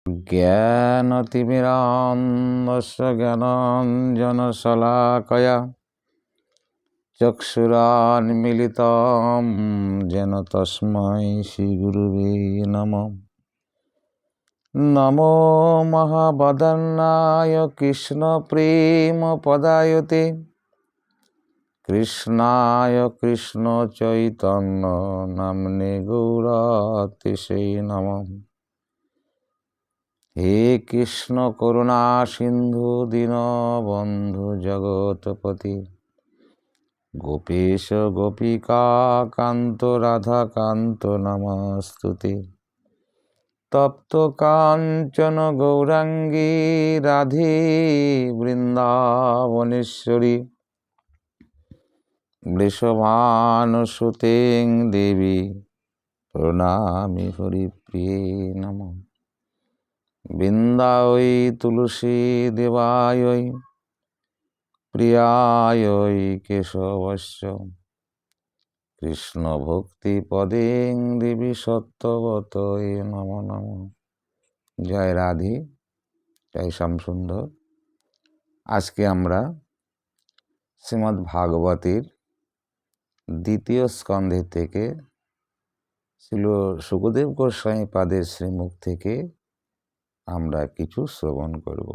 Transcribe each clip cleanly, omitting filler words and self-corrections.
জ্ঞানতিমিরান্ধস্য জ্ঞানাঞ্জনশলাকয়া চক্ষুরান্মিলিतं যেন তস্मै শ্রীগুরুবে নমঃ। নমো মহাবদন্নায় কৃষ্ণপ্রেমপদায়তে কৃষ্ণায় কৃষ্ণচৈতন্য নাম্নে গৌরাতিশে নমঃ। হে কৃষ্ণ করুণা সিন্ধু দীনবন্ধু জগৎপতি গোপেশ গোপিকা কান্ত রাধাকান্ত নমস্তুতে। তপ্ত কাঞ্চন গৌরাঙ্গী রাধে বৃন্দাবনেশ্বরী বৃষভানুসুতে দেবী প্রণামি হরিপ্রিয়ে নমঃ। বৃন্দাবৈ তুলসী দেবায় প্রিয়ায় কেশবস্য কৃষ্ণ ভক্তি পদে দেবী সত্যবতয়ে নমো নমঃ। জয় রাধে, জয় শ্যামসুন্দর। আজকে আমরা শ্রীমদ্ ভাগবতের দ্বিতীয় স্কন্ধে থেকে শ্রীল শুকদেব গোস্বামী পাদের শ্রীমুখ থেকে আমরা কিছু শ্রবণ করব।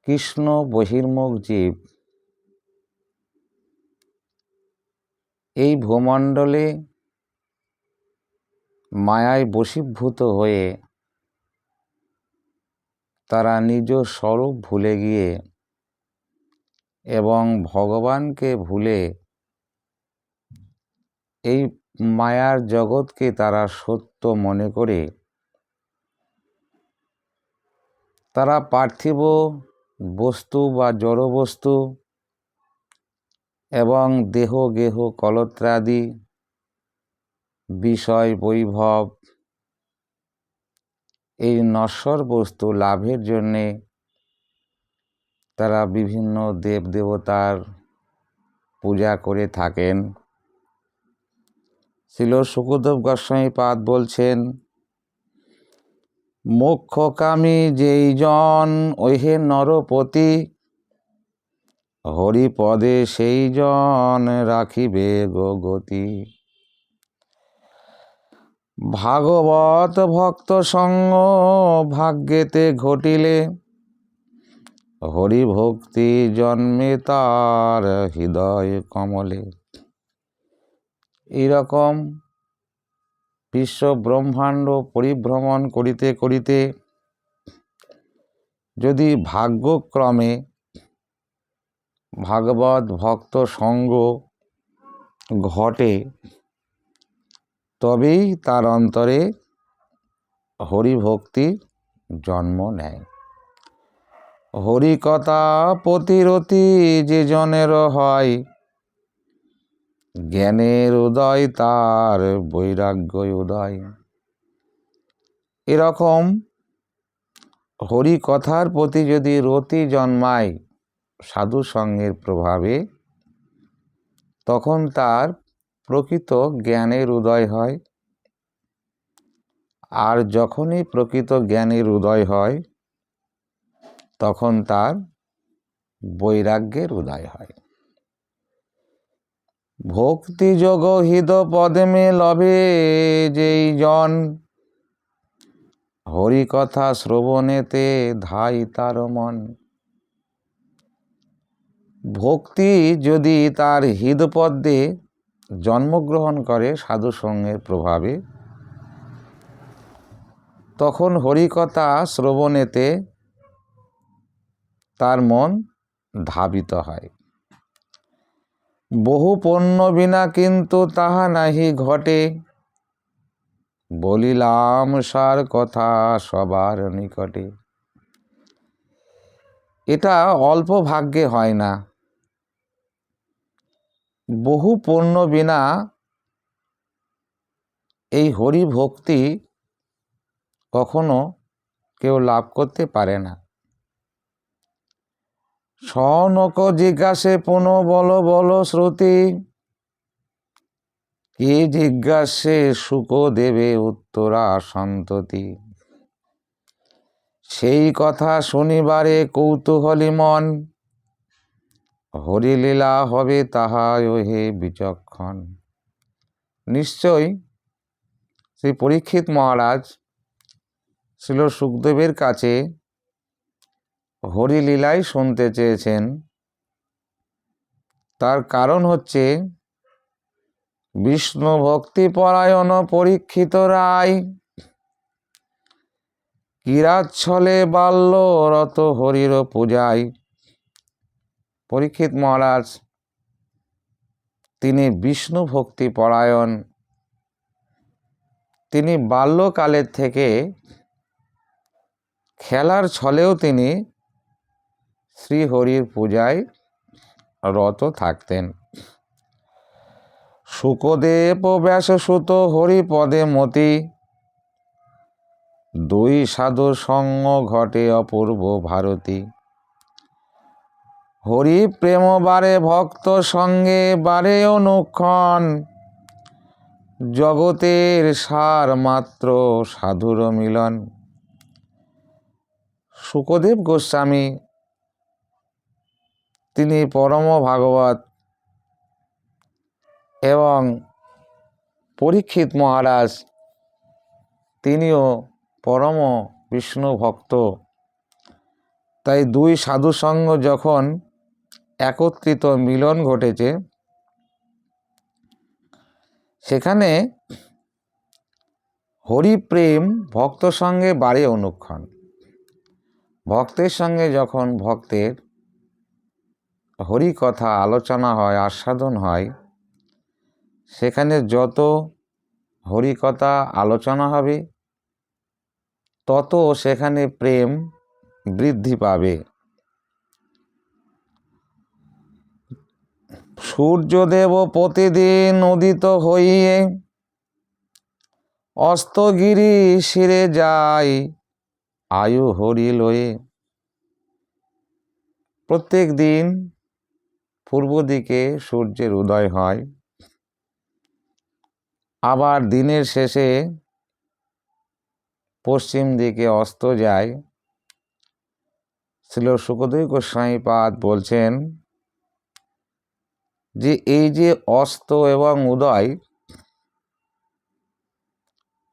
কৃষ্ণ বহির্মুখ জীব এই ভূমণ্ডলে মায়ায় বশীভূত হয়ে তারা নিজ স্বরূপ ভুলে গিয়ে এবং ভগবানকে ভুলে এই মায়ার জগৎকে তারা সত্য মনে করে তারা পার্থিব বস্তু বা জড় বস্তু এবং দেহ গেহ কলত্রাদি বিষয় বৈভব এই নশ্বর বস্তু লাভের জন্যে তারা বিভিন্ন দেবদেবতার পূজা করে থাকেন। শ্রীল শুকদেব গোস্বামী পাদ বলছেন, মোক্ষকামী যেই জন ওহে নরপতি হরিপদে সেই জন রাখিবে গতি। ভাগবত ভক্ত সঙ্গ ভাগ্যেতে ঘটিলে হরিভক্তি জন্মে তার হৃদয় কমলে। এইরকম বিশ্ব ব্রহ্মাণ্ড পরিভ্রমণ করিতে করিতে যদি ভাগ্যক্রমে ভাগবত ভক্ত সঙ্গ ঘটে তবেই তার অন্তরে হরিভক্তির জন্ম নেয়। হরিকথা প্রতিরতি যে জনের হয় জ্ঞানের উদয় তার বৈরাগ্য উদয়। এরকম হরিকথার প্রতি যদি রতি জন্মায় সাধু সঙ্গের প্রভাবে তখন তার প্রকৃত জ্ঞানের উদয় হয়। আর যখনই প্রকৃত জ্ঞানের উদয় হয় তখন তার বৈরাগ্যের উদয় হয়। ভক্তি যোগ হৃদ পদ্মে লভে যেই জন হরিকথা শ্রবণেতে ধাই তার মন। ভক্তি যদি তার হৃদপদ্মে জন্মগ্রহণ করে সাধু সঙ্গের প্রভাবে তখন হরিকথা শ্রবণেতে তার মন ধাবিত হয়। বহু পুণ্য বিনা কিন্তু তাহা নাহি ঘটে বলিলাম সার কথা সবার নিকটে। এটা অল্প ভাগ্যে হয় না। বহু পুণ্য বিনা এই হরি ভক্তি কখনো কেউ লাভ করতে পারে না। সনক জিজ্ঞাসে পুনঃ বল বল শ্রুতি কে জিজ্ঞাসে শুকদেবে উত্তরা সন্ততি। সেই কথা শনিবারে কৌতূহলী মন, হরিলীলা হবে তাহাই হে বিচক্ষণ। নিশ্চয়ই শ্রী পরীক্ষিত মহারাজ শ্রীল শুকদেবের কাছে হরিলীলাই শুনতে চেয়েছেন। তার কারণ হচ্ছে বিষ্ণু ভক্তিপরায়ণ পরীক্ষিত রায় কিরাচ্ছলে বাল্য রত হরির পূজায়। পরীক্ষিত মহারাজ তিনি বিষ্ণু ভক্তি পরায়ণ। তিনি বাল্যকালের থেকে খেলার ছলেও তিনি শ্রীহরির পূজায় রত থাকতেন। শুকদেব ও ব্যাসসুত হরিপদে মতি, দুই সাধু সঙ্গ ঘটে অপূর্ব ভারতী। হরি প্রেম বারে ভক্ত সঙ্গে বারে অনুক্ষণ, জগতের সার মাত্র সাধুর মিলন। শুকদেব গোস্বামী তিনি পরম ভাগবত এবং পরীক্ষিত মহারাজ তিনিও পরম বিষ্ণু ভক্ত। তাই দুই সাধু সঙ্গ যখন একত্রিত মিলন ঘটেছে, সেখানে হরিপ্রেম ভক্ত সঙ্গে বাড়ে অনুক্ষণ। ভক্তের সঙ্গে যখন ভক্তের হরি কথা আলোচনা হয়, আস্বাদন হয়, সেখানে যত হরি কথা আলোচনা হবে তত সেখানে প্রেম বৃদ্ধি পাবে। সূর্যদেব প্রতিদিন উদিত হইয়ে অস্তগিরি শিরে যায় আয়ু হরি লয়ে। প্রত্যেক দিন পূর্ব দিকে সূর্যের উদয় হয়, আবার দিনের শেষে পশ্চিম দিকে অস্ত যায়। শ্রীল শুকদেব গোস্বামী পাদ বলছেন যে এই যে অস্ত এবং উদয়,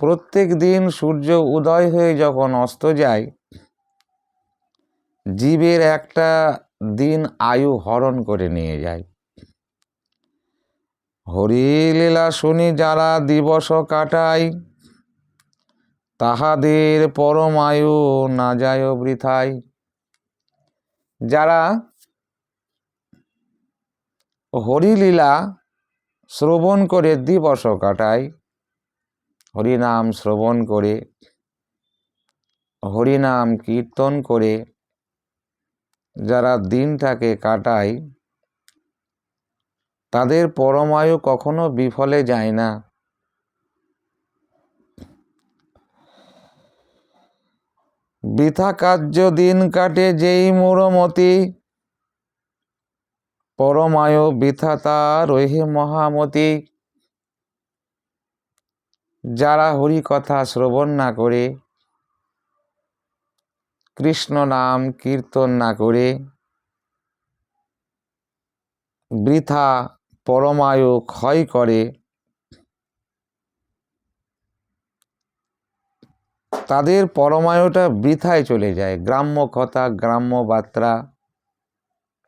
প্রত্যেক দিন সূর্য উদয় হয়ে যখন অস্ত যায়, জীবের একটা দিন আয়ু হরণ করে নিয়ে যায়। হরিলীলা শুনি যারা দিবস কাটায়, তাহাদের পরমায়ু না যায় বৃথায়। যারা হরিলীলা শ্রবণ করে দিবস কাটায়, হরিনাম শ্রবণ করে, হরিনাম কীর্তন করে যারা দিনটাকে কাটায়, তাদের পরমায়ু কখনো বিফলে যায় না। বৃথা কার্য দিন কাটে যেই মূঢ়মতি, পরমায়ু বৃথা তার রহে মহামতি। যারা হরি কথা শ্রবণ না করে, কৃষ্ণ নাম কীর্তন না করে, বৃথা পরমায়ু ক্ষয় করে, তাদের পরমায়ুটা বৃথায় চলে যায়। গ্রাম্য কথা, গ্রাম্য বার্তা,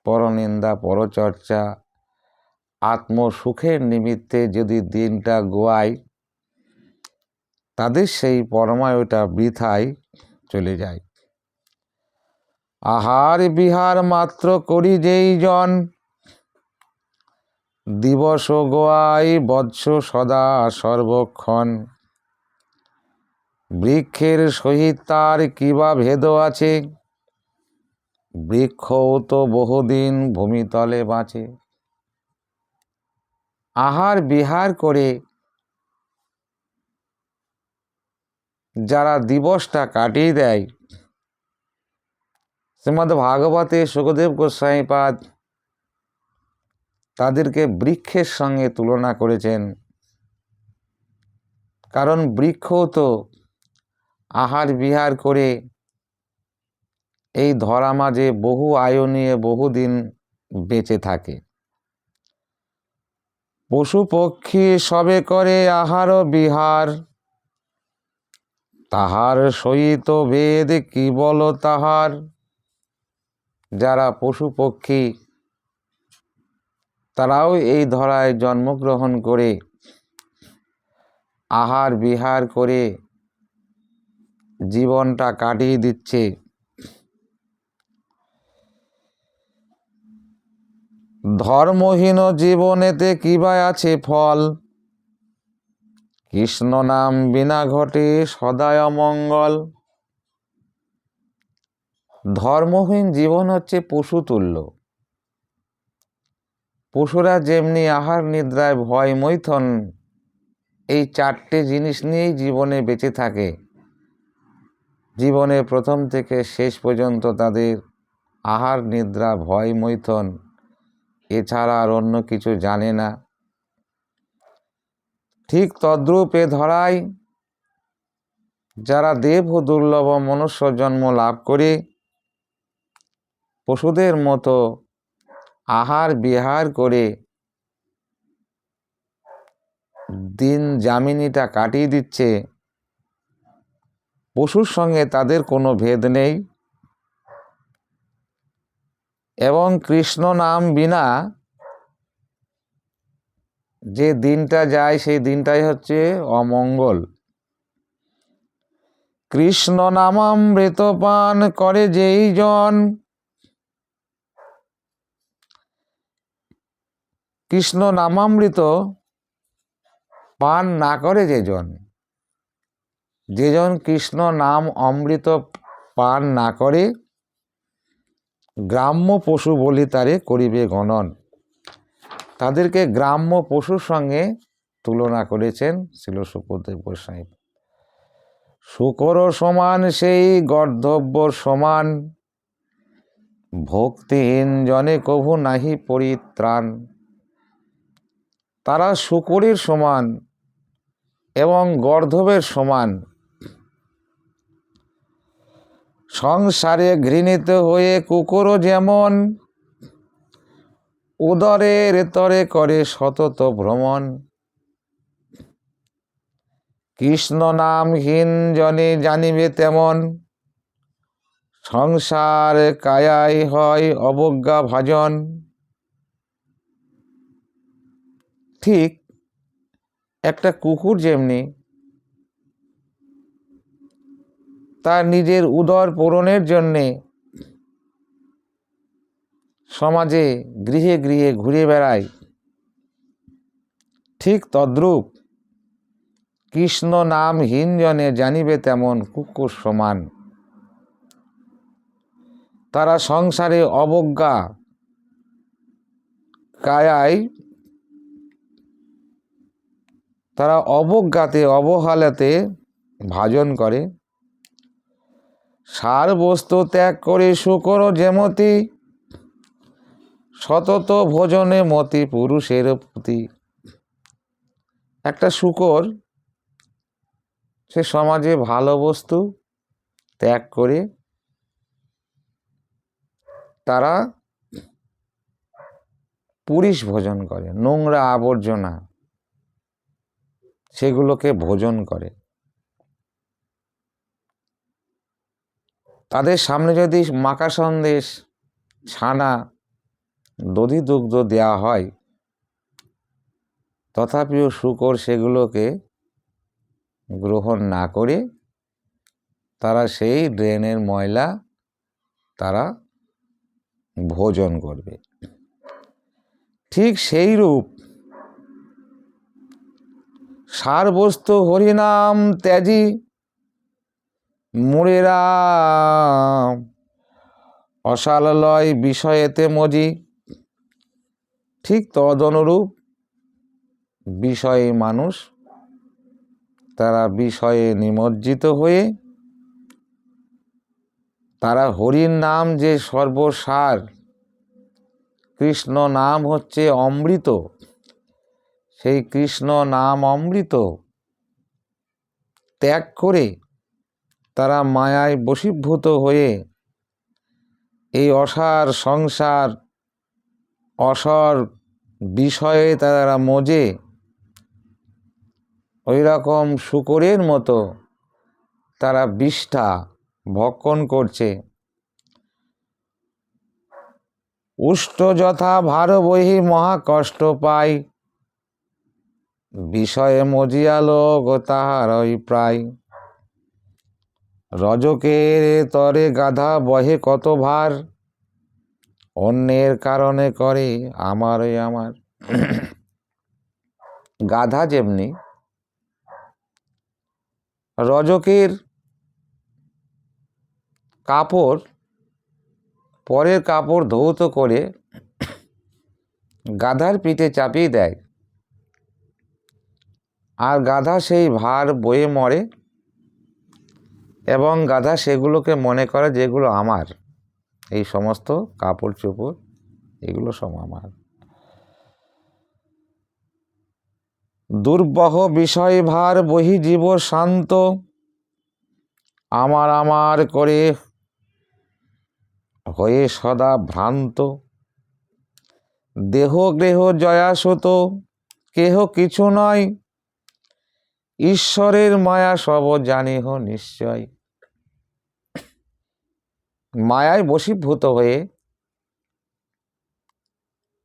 পরনিন্দা, পরচর্চা, আত্মসুখের নিমিত্তে যদি দিনটা গোয়ায়, তাদের সেই পরমায়ুটা বৃথায় চলে যায়। আহার বিহার মাত্র করি যেই জন, দিবস গোয়াই বৎস সদা সর্বক্ষণ। বৃক্ষের সহিত তার কিবা ভেদ আছে, বৃক্ষও তো বহুদিন ভূমিতলে বাঁচে। আহার বিহার করে যারা দিবসটা কাটিয়ে দেয়, শ্রীমদ্ ভাগবতে শুকদেব গোস্বামী পাদ তাদেরকে বৃক্ষের সঙ্গে তুলনা করেছেন। কারণ বৃক্ষও তো আহার বিহার করে এই ধরা মাঝে বহু আয়ু নিয়ে বহুদিন বেঁচে থাকে। পশু পক্ষী সবে করে আহার বিহার, তাহার সহিত বেদ কি বল তাহার। যারা পশু পক্ষী তারাও এই ধরায় জন্মগ্রহণ করে আহার বিহার করে জীবনটা কাটিয়ে দিচ্ছে। ধর্মহীন জীবনেতে কিবা আছে ফল, কৃষ্ণ নাম বিনা ঘটে সদায় অমঙ্গল। ধর্মহীন জীবন হচ্ছে পশুতুল্য। পশুরা যেমনি আহার নিদ্রায় ভয় মৈথন এই চারটে জিনিস নিয়েই জীবনে বেঁচে থাকে, জীবনের প্রথম থেকে শেষ পর্যন্ত তাদের আহার নিদ্রা ভয় মৈথন এছাড়া আর অন্য কিছু জানে না। ঠিক তদ্রূপ এ ধরায় যারা দেব ও দুর্লভ মনুষ্য জন্ম লাভ করে পশুদের মতো আহার বিহার করে দিন যামিনীটা কাটিয়ে দিচ্ছে, পশুর সঙ্গে তাদের কোনো ভেদ নেই এবং কৃষ্ণ নাম বিনা যে দিনটা যায় সেই দিনটাই হচ্ছে অমঙ্গল। কৃষ্ণ নামামৃত পান করে যেই জন, কৃষ্ণ নামামৃত পান না করে যেজন কৃষ্ণ নাম অমৃত পান না করে, গ্রাম্য পশু বলি তারে করিবে গণন। তাদেরকে গ্রাম্য পশুর সঙ্গে তুলনা করেছেন শ্রীল শুকদেব গোস্বামী। শুকর সমান সেই গর্ধব্য সমান, ভক্তিহীন জনে কভু নাহি পরিত্রাণ। তারা শুকরের সমান এবং গর্ধবের সমান, সংসারে ঘৃণিত হয়ে কুকুরও যেমন, উদরের তরে করে সতত ভ্রমণ। কৃষ্ণ নামহীন জনে জানিবে তেমন, সংসার কায়াই হয় অবজ্ঞা ভাজন। ঠিক একটা কুকুর যেমনি তার নিজের উদর পূরণের জন্যে সমাজে গৃহে গৃহে ঘুরে বেড়ায়, ঠিক তদ্রূপ কৃষ্ণ নামহীন জনে জানিবে তেমন কুকুর সমান। তারা সংসারে অবজ্ঞা কায়ায়, তারা অবজ্ঞাতে অবহেলাতে ভাজন করে। সার বস্তু ত্যাগ করে শুকর যেমতি, সতত ভোজনে মতি পুরুষের প্রতি। একটা শুকর সে সমাজে ভালো বস্তু ত্যাগ করে তারা পুরুষ ভোজন করে, নোংরা আবর্জনা সেগুলোকে ভোজন করে। তাদের সামনে যদি মাখা সন্দেশ, ছানা, দধি দুগ্ধ দেওয়া হয়, তথাপিও শুকর সেগুলোকে গ্রহণ না করে তারা সেই ড্রেনের ময়লা তারা ভোজন করবে। ঠিক সেই রূপ সার বস্তু হরিনাম ত্যাজি, মুড়েরা অসাললয় বিষয়েতে মজি। ঠিক তদনুরূপ বিষয়ে মানুষ তারা বিষয়ে নিমজ্জিত হয়ে তারা হরির নাম যে সর্বসার, কৃষ্ণ নাম হচ্ছে অমৃত, সেই কৃষ্ণ নাম অমৃত ত্যাগ করে তারা মায়ায় বশীভূত হয়ে এই অসার সংসার অসর বিষয়ে তারা মজে ওই রকম শূকরের মতো তারা বিষ্ঠা ভক্ষণ করছে। উষ্ট যথা ভার বহি মহা কষ্ট পাই, বিষয়ে মজিয়ালো গো তাহারই প্রায়। রজকের তরে গাধা বহে কত ভার, অন্যের কারণে করে আমারই আমার। গাধা যেমনি রজকের কাপড় পরের কাপড় ধৌত করে গাধার পিঠে চাপিয়ে দেয়, আর গাধা সেই ভার বয়ে মরে এবং গাধা সেগুলোকে মনে করে যেগুলো আমার, এই সমস্ত কাপড় চোপড় এগুলো সব আমার। দুর্বহ বিষয় ভার বহি জীব শান্ত, আমার আমার করে হয়ে সদা ভ্রান্ত। দেহ গৃহ জয়াসুত কেহ কিছু নয়, ঈশ্বরের মায়া সব জানিহ নিশ্চয়। মায়ায় বশীভূত হয়ে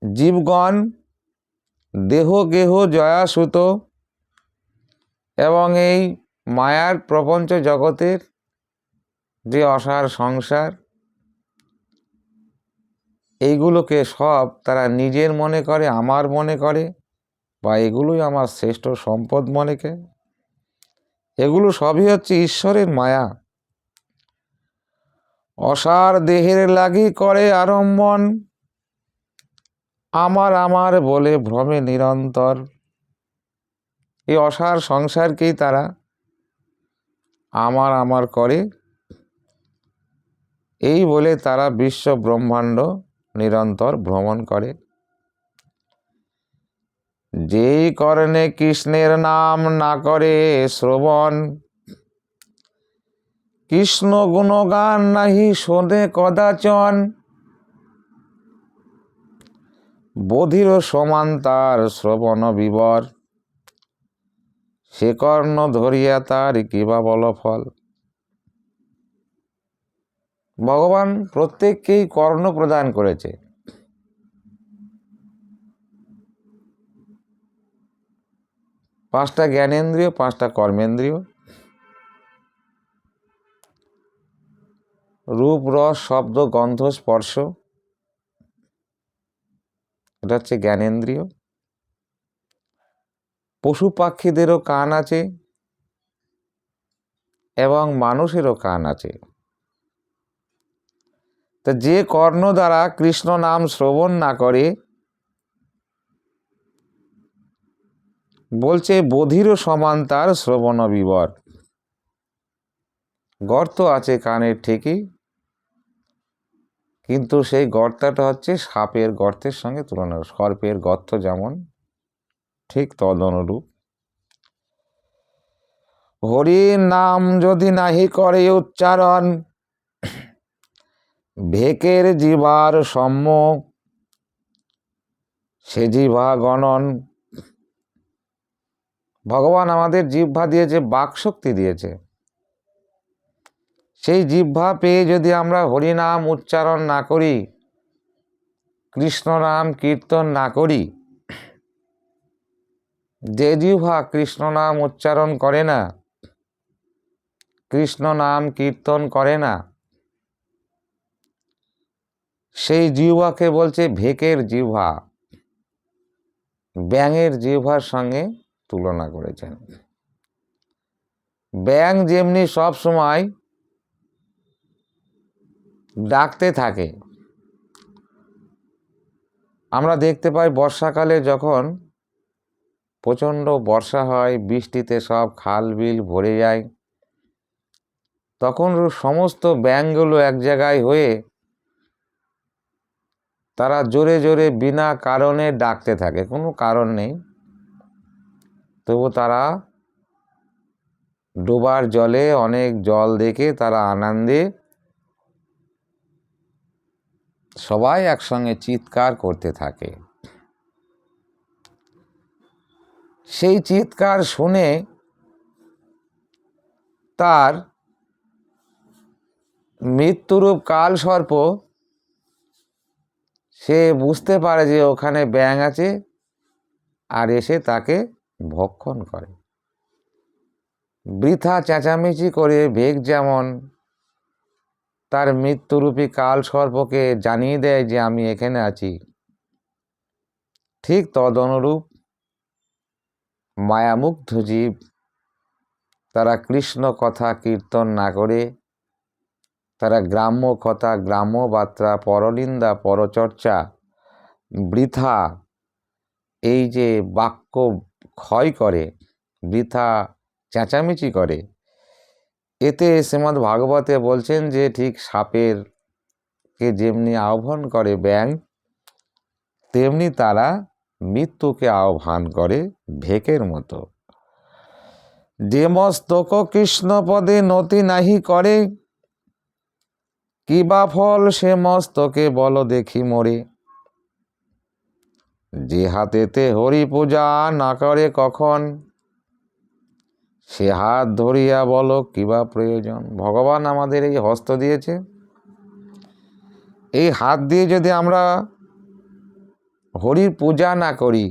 জীবগণ দেহ গেহ জয়াসুত এবং এই মায়ার প্রপঞ্চ জগতের যে অসার সংসার এইগুলোকে সব তারা নিজের মনে করে, আমার মনে করে, বা এগুলোই আমার শ্রেষ্ঠ সম্পদ মনে করে। এগুলো সবই হচ্ছে ঈশ্বরের মায়া। অসার দেহের লাগি করে আরম্ভন, আমার আমার বলে ভ্রমে নিরন্তর। এই অসার সংসারকেই তারা আমার আমার করে, এই বলে তারা বিশ্ব ব্রহ্মাণ্ড নিরন্তর ভ্রমণ করে। যেই করণে কৃষ্ণের নাম না করে শ্রবণ, কৃষ্ণ গুণগান নাহি শোনে কদাচন। বধির সমান তার শ্রবণ বিবর, সে কর্ণ ধরিয়া তার কিবা বল ফল। ভগবান প্রত্যেককেই কর্ণ প্রদান করেছে। পাঁচটা জ্ঞানেন্দ্রিয়, পাঁচটা কর্মেন্দ্রিয়। রূপ রস শব্দ গন্ধ স্পর্শ, এটা হচ্ছে জ্ঞানেন্দ্রিয়। পশু পাখিদেরও কান আছে এবং মানুষেরও কান আছে। তা যে কর্ণ দ্বারা কৃষ্ণ নাম শ্রবণ না করে, বলছে বধির সমান তার শ্রবণ বিবর। গর্ত আছে কানের ঠিকই, কিন্তু সেই গর্তটা হচ্ছে সাপের গর্তের সঙ্গে তুলনা। সর্পের গর্ত যেমন ঠিক তদনুরূপ। হরির নাম যদি নাহি করে উচ্চারণ, ভেকের জিভার সম্মুখ সে জিহ্বা গণন। ভগবান আমাদের জিহ্বা দিয়েছে, বাক শক্তি দিয়েছে। সেই জিহ্বা পেয়ে যদি আমরা হরিনাম উচ্চারণ না করি, কৃষ্ণ নাম কীর্তন না করি, যে জিহ্বা কৃষ্ণ নাম উচ্চারণ করে না, কৃষ্ণ নাম কীর্তন করে না, সেই জিহ্বাকে বলছে ভেকের জিহ্বা, ব্যাঙের জিহ্বার সঙ্গে তুলনা করেছেন। ব্যাঙ যেমনি সব সময় ডাকতে থাকে। আমরা দেখতে পাই বর্ষাকালে যখন প্রচণ্ড বর্ষা হয়, বৃষ্টিতে সব খাল বিল ভরে যায়, তখন সমস্ত ব্যাঙগুলো এক জায়গায় হয়ে তারা জোরে জোরে বিনা কারণে ডাকতে থাকে। কোনো কারণ নেই, তবু তারা ডোবার জলে অনেক জল দেখে তারা আনন্দে সবাই একসঙ্গে চিৎকার করতে থাকে। সেই চিৎকার শুনে তার মৃত্যুরূপ কালসর্প সে বুঝতে পারে যে ওখানে ব্যাঙ আছে, আর এসে তাকে ভক্ষণ করে। বৃথা চেঁচামেচি করে বেগ যেমন তার মৃত্যুরূপী কালসর্পকে জানিয়ে দেয় যে আমি এখানে আছি, ঠিক তদনুরূপ মায়ামুগ্ধ জীব তারা কৃষ্ণ কথা কীর্তন না করে তারা গ্রাম্য কথা, গ্রাম্য বার্তা, পরনিন্দা, পরচর্চা, বৃথা এই যে বাক্য ক্ষয় করে, বৃথা চেঁচামেচি করে, এতে শ্রীমদ্ ভাগবতে বলছেন যে ঠিক সাপের কে যেমনি আহ্বান করে ব্যাঙ, তেমনি তারা মৃত্যুকে আহ্বান করে ভেকের মতো। যে মস্তক কৃষ্ণ পদে নতি নাহি করে, কি বা ফল সে মস্তকে বল দেখি মোরে। যে হাতেতে হরি পূজা না করে কখন, সে হাত ধরিয়া বলো কি বা প্রয়োজন। ভগবান আমাদের এই হস্ত দিয়েছে, এই হাত দিয়ে যদি আমরা হরির পূজা না করি,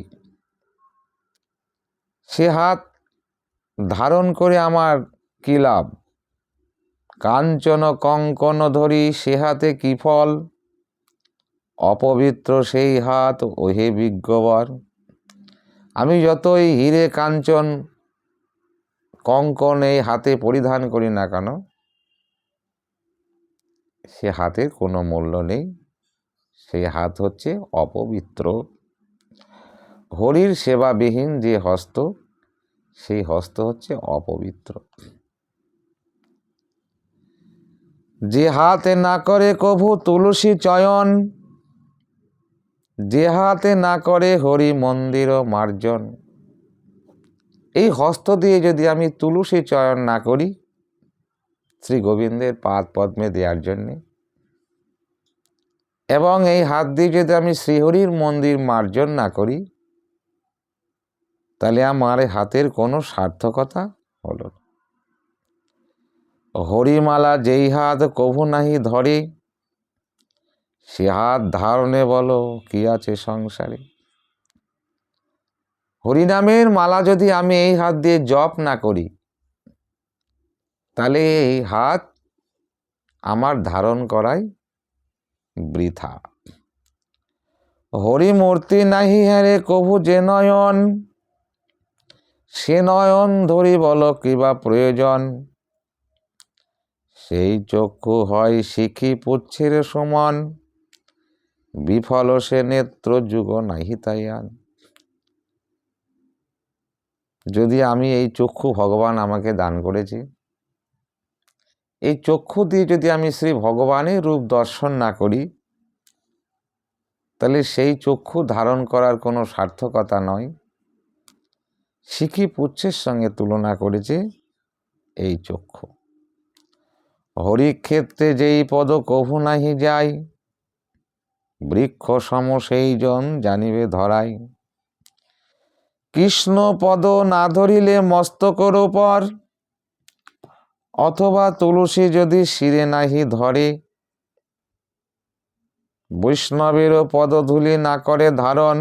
সে হাত ধারণ করে আমার কি লাভ। কাঞ্চন কঙ্কন ধরি সে হাতে কি ফল, অপবিত্র সেই হাত ওহে বিজ্ঞবর। আমি যতই হিরে কাঞ্চন কঙ্কন এই হাতে পরিধান করি না কেন, সে হাতের কোনো মূল্য নেই। সেই হাত হচ্ছে অপবিত্র। হরির সেবাবিহীন যে হস্ত, সেই হস্ত হচ্ছে অপবিত্র। যে হাতে না করে কভু তুলসী চয়ন, যে হাতে না করে হরি মন্দির মার্জন। এই হস্ত দিয়ে যদি আমি তুলসী চয়ন না করি শ্রী গোবিন্দের পাদ পদ্মে দেওয়ার জন্যে, এবং এই হাত দিয়ে যদি আমি শ্রীহরির মন্দির মার্জন না করি, তাহলে আমার হাতের কোনো সার্থকতা হলো না। হরিমালা যেই হাত কভু নাহি ধরে, সে হাত ধারণে বলো কি আছে সংসারে। হরিনামের মালা যদি আমি এই হাত দিয়ে জপ না করি, তাহলে এই হাত আমার ধারণ করাই বৃথা। হরিমূর্তি নাহি হারে কভু যে নয়ন, সে নয়ন ধরি বলো কি বা প্রয়োজন। সেই চক্ষু হয় শিখি পুচ্ছের সমান, বিফল সে নেত্র যুগ নাহি তাইয়ান। যদি আমি এই চক্ষু ভগবান আমাকে দান করেছি, এই চক্ষু দিয়ে যদি আমি শ্রী ভগবানের রূপ দর্শন না করি, তাহলে সেই চক্ষু ধারণ করার কোনো সার্থকতা নয়। শিখি পুচ্ছের সঙ্গে তুলনা করেছে এই চক্ষু। হরিক্ষেত্রে যেই পদ কভু নাহি যায়, বৃক্ষ সম সেই জন জানিবে ধরাই। কৃষ্ণ পদ না ধরিলে মস্তকর উপর, অথবা তুলসী যদি শিরে নাহি ধরে। বৈষ্ণবেরও পদধূলি না করে ধারণ,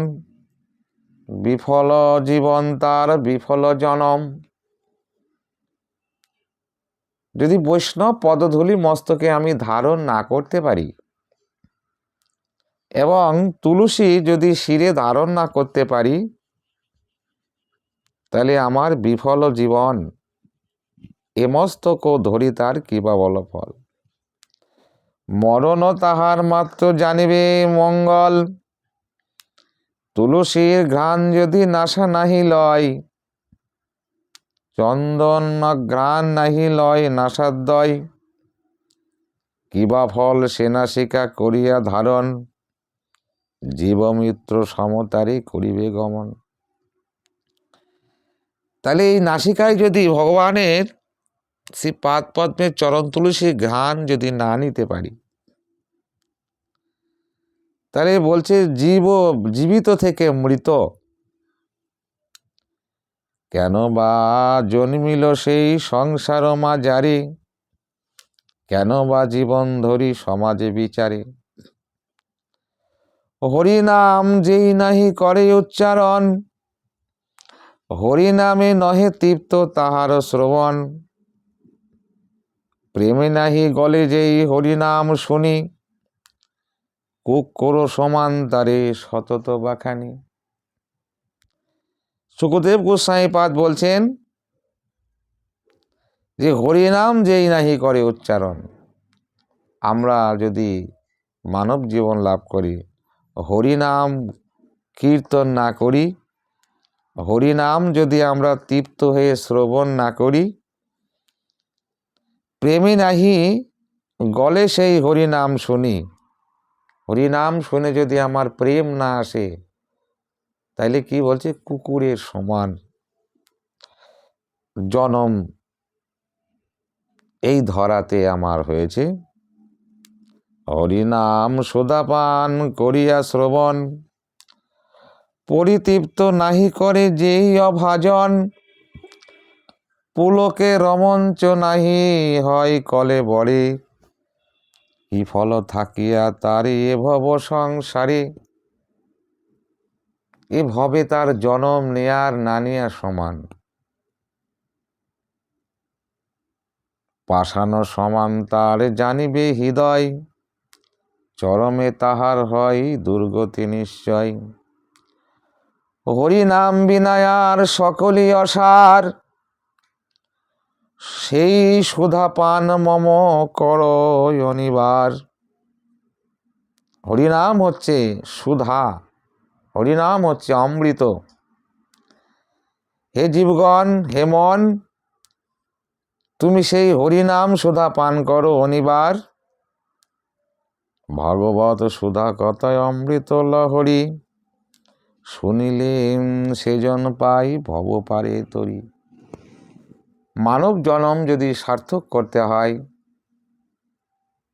বিফল জীবন তার বিফল জনম। যদি বৈষ্ণব পদধূলি মস্তকে আমি ধারণ না করতে পারি, এবং তুলসী যদি শিরে ধারণ না করতে পারি, তাহলে আমার বিফল জীবন, এ মস্তক ধরি তার কিবা বল ফল। মরণ তাহার মাত্র জানিবে মঙ্গল, তুলসীর ঘ্রাণ যদি নাশা নাহি লয়। চন্দন ঘ্রাণ নাহি লয় নাসাদ্বয়, কিবা ফল সেনাশিকা করিয়া ধারণ। জীবমিত্র সমতারে করিবে গমন। তাহলে এই নাসিকায় যদি ভগবানের শ্রী পাদ পদ্মের চরণ তুলসী ঘ্রাণ যদি না নিতে পারি, তাহলে বলছে জীবিত থেকে মৃত কেন বা জন্মিল সেই সংসার মাঝারে, কেন বা জীবন ধরি সমাজে বিচারে। হরিনাম যেই নাহি করে উচ্চারণ, হরিনামে নহে তৃপ্ত তাহার শ্রবণ। প্রেমে নাহি গলে যেই হরিনাম শুনি, কুক্কুর সমান তারে সতত বাখানি। শুকদেব গোস্বামী পাদ বলছেন যে হরিনাম যেই নাহি করে উচ্চারণ, আমরা যদি মানব জীবন লাভ করি, হরিনাম কীর্তন না করি, হরিনাম যদি আমরা তৃপ্ত হয়ে শ্রবণ না করি, প্রেমে নাহি গলে সেই হরিনাম শুনি, হরিনাম শুনে যদি আমার প্রেম না আসে, তাইলে কি বলছে, কুকুরের সমান জনম এই ধরাতে আমার হয়েছে। হরিনাম সুধাপান করিয়া শ্রবণ, পরিতৃপ্ত নাহি করে যেই অভাজন। পুলকে রমঞ্চ নাহি হয় কলে বড়ে, কি ফল থাকিয়া তারে এ ভব সংসারে। এ ভবে তার জনম নেয়ার না নেয়ার সমান। পাষাণ সমান তার জানিবে হৃদয়, চরমে তাহার হয় দুর্গতি নিশ্চয়। হরিনাম বিনায়ার সকলই অসার, সেই সুধাপান মম কর অনিবার। হরিনাম হচ্ছে সুধা, হরিনাম হচ্ছে অমৃত। হে জীবগণ, হে মন, তুমি সেই হরিনাম সুধা পান করো অনিবার। ভাগবত সুধা কথায় অমৃত লহরী, শুনিলে সেজন পাই ভব পারে তরি। মানব জন্ম যদি সার্থক করতে হয়,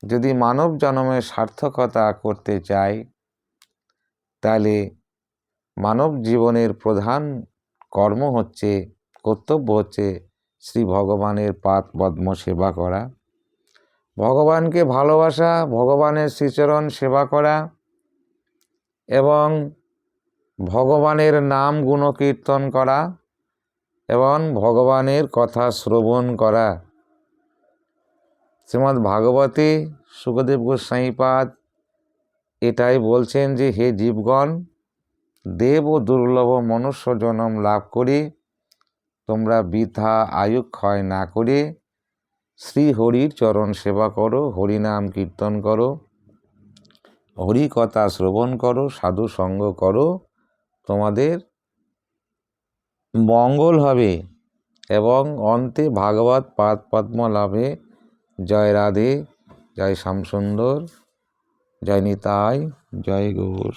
যদি মানব জন্মে সার্থকতা করতে চাই, তাহলে মানব জীবনের প্রধান কর্ম হচ্ছে, কর্তব্য হচ্ছে শ্রী ভগবানের পাদ পদ্ম সেবা করা, ভগবানকে ভালোবাসা, ভগবানের শ্রীচরণ সেবা করা এবং ভগবানের নাম গুণকীর্তন করা এবং ভগবানের কথা শ্রবণ করা। শ্রীমদ্ ভাগবতে শুকদেব গোস্বামী পাদ এটাই বলছেন যে হে জীবগণ, দেব ও দুর্লভ মনুষ্য জন্ম লাভ করে তোমরা বৃথা আয়ু ক্ষয় না করে শ্রী হরির চরণ সেবা করো, হরিনাম কীর্তন করো, হরি কথা শ্রবণ করো, সাধু সঙ্গ করো, তোমাদের মঙ্গল হবে এবং অন্তে ভাগবত পাদ পদ্ম লাভে। জয় রাধে, জয় শ্যামসুন্দর, জয় নিতাই, জয় গৌর।